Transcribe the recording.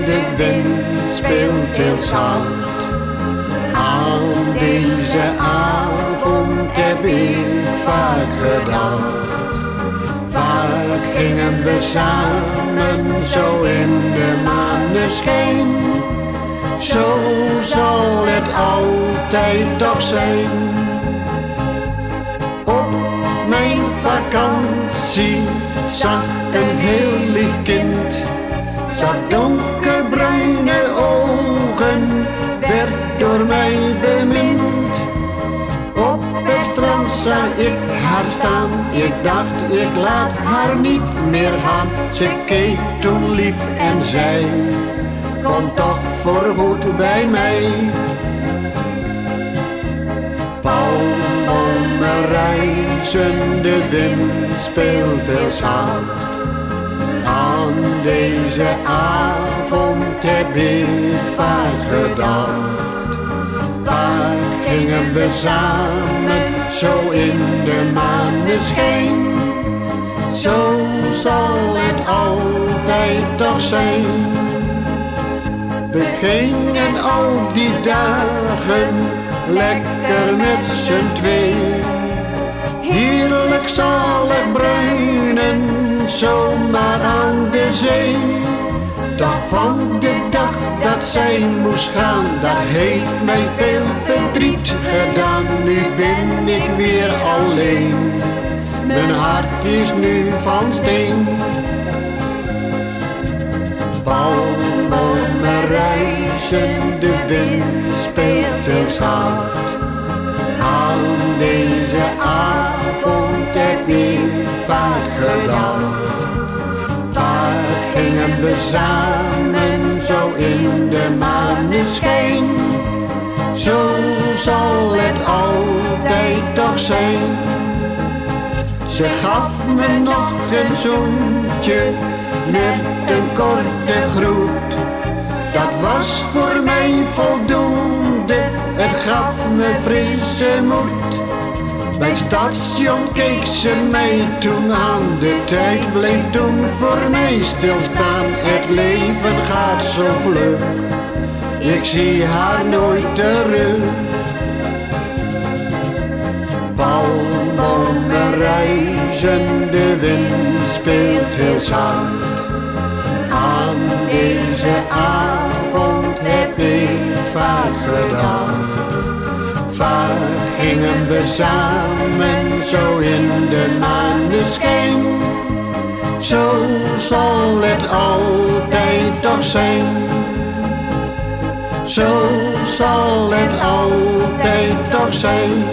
de wind speelt heel zacht. Aan deze avond heb ik vaak gedacht. Vaak gingen we samen zo in de maneschijn. Zo zal het altijd toch zijn. Op mijn vakantie zag een heel lief kind. Zat donkerbruine ogen, werd door mij bemind. Op het strand zag ik haar staan, ik dacht ik laat haar niet meer gaan. Ze keek toen lief en zei, kom toch voorgoed bij mij. Palmbomen ruisen, de wind speelt heel zacht. Aan deze avond heb ik vaak gedacht. Vaak gingen we samen zo in de maneschijn. Zo zal het altijd toch zijn. We gingen al die dagen lekker met z'n twee. Heerlijk zalig bruinen, zomaar aan de zee. Toch van de dag dat zij moest gaan, dat heeft mij veel verdriet gedaan. Nu ben ik weer alleen, mijn hart is nu van steen. Palmbomen ruisen, de wind speelt heel zacht. Aan deze avond heb ik vaak gedacht. Vaak gingen we samen zo in de maneschijn. Zo zal het altijd toch zijn. Ze gaf me nog een zoentje met een korte groet. Dat was voor mij voldoende, het gaf me frisse moed. Bij het station keek ze mij toen aan, de tijd bleef toen voor mij stilstaan. Het leven gaat zo vlug, ik zie haar nooit terug. Palmbomen ruisen, de wind speelt heel zacht. Aan deze avond heb ik vaak gedacht. Vaak gingen we samen zo in de maneschijn. Zo zal het altijd toch zijn. Zo zal het altijd toch zijn.